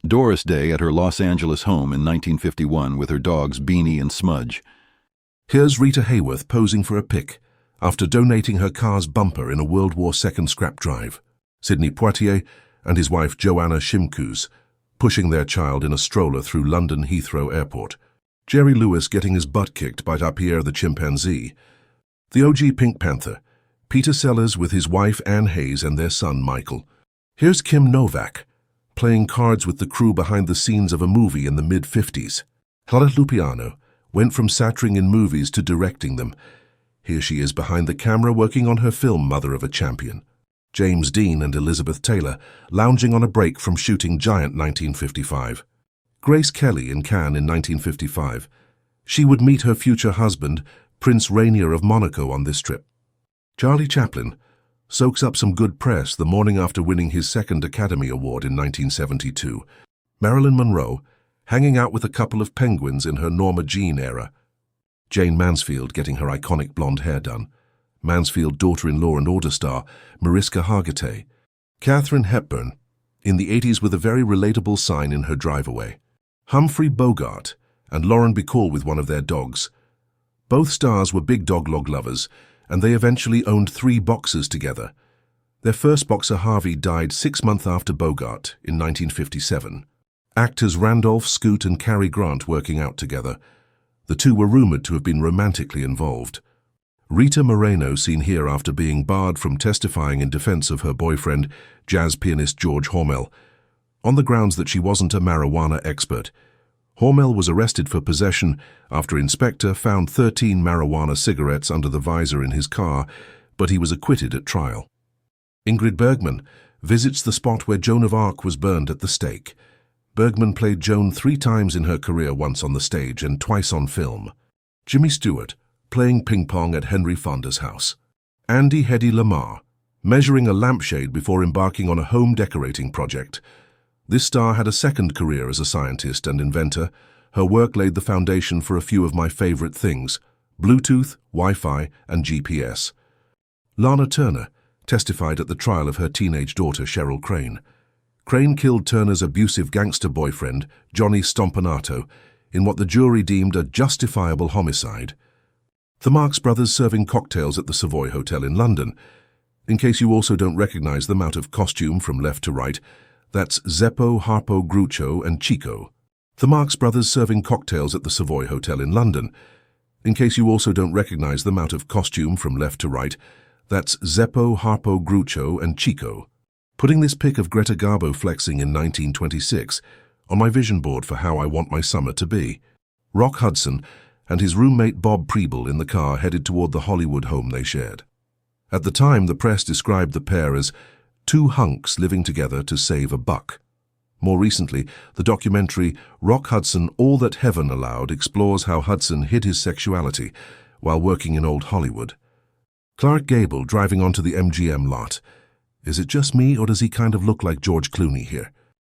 Doris Day at her Los Angeles home in 1951 with her dogs Beanie and Smudge. Here's Rita Hayworth posing for a pic after donating her car's bumper in a World War II scrap drive. Sidney Poitier and his wife Joanna Shimkus pushing their child in a stroller through London Heathrow Airport. Jerry Lewis getting his butt kicked by Tapir the chimpanzee. The OG Pink Panther, Peter Sellers with his wife Anne Hayes and their son Michael. Here's Kim Novak, playing cards with the crew behind the scenes of a movie in the mid-50s. Clara Lupiano went from satiring in movies to directing them. Here she is behind the camera working on her film Mother of a Champion. James Dean and Elizabeth Taylor lounging on a break from shooting Giant 1955. Grace Kelly in Cannes in 1955. She would meet her future husband, Prince Rainier of Monaco, on this trip. Charlie Chaplin soaks up some good press the morning after winning his second Academy Award in 1972. Marilyn Monroe hanging out with a couple of penguins in her Norma Jean era. Jane Mansfield getting her iconic blonde hair done. Mansfield daughter-in-law and order star Mariska Hargitay. Catherine Hepburn in the 80s with a very relatable sign in her driveway. Humphrey Bogart and Lauren Bacall with one of their dogs. Both stars were big dog log lovers, and they eventually owned 3 boxers together. Their first boxer Harvey died 6 months after Bogart in 1957. Actors Randolph, Scoot and Cary Grant working out together. The two were rumored to have been romantically involved. Rita Moreno seen here after being barred from testifying in defense of her boyfriend, jazz pianist George Hormel, on the grounds that she wasn't a marijuana expert. Hormel was arrested for possession after inspector found 13 marijuana cigarettes under the visor in his car, but he was acquitted at trial. Ingrid Bergman visits the spot where Joan of Arc was burned at the stake. Bergman played Joan 3 times in her career, once on the stage and twice on film. Jimmy Stewart playing ping pong at Henry Fonda's house. Andy Hedy Lamar measuring a lampshade before embarking on a home decorating project. This star had a second career as a scientist and inventor. Her work laid the foundation for a few of my favorite things: Bluetooth, Wi-Fi, and GPS. Lana Turner testified at the trial of her teenage daughter Cheryl Crane. Crane killed Turner's abusive gangster boyfriend, Johnny Stompanato, in what the jury deemed a justifiable homicide. The Marx Brothers serving cocktails at the Savoy Hotel in London. In case you also don't recognize them out of costume from left to right, that's Zeppo, Harpo, Groucho, and Chico. The Marx Brothers serving cocktails at the Savoy Hotel in London. In case you also don't recognize them out of costume from left to right, that's Zeppo, Harpo, Groucho, and Chico. Putting this pic of Greta Garbo flexing in 1926 on my vision board for how I want my summer to be. Rock Hudson and his roommate Bob Preble in the car headed toward the Hollywood home they shared. At the time, the press described the pair as 2 hunks living together to save a buck. More recently, the documentary Rock Hudson, All That Heaven Allowed explores how Hudson hid his sexuality while working in old Hollywood. Clark Gable driving onto the MGM lot. Is it just me, or does he kind of look like George Clooney here?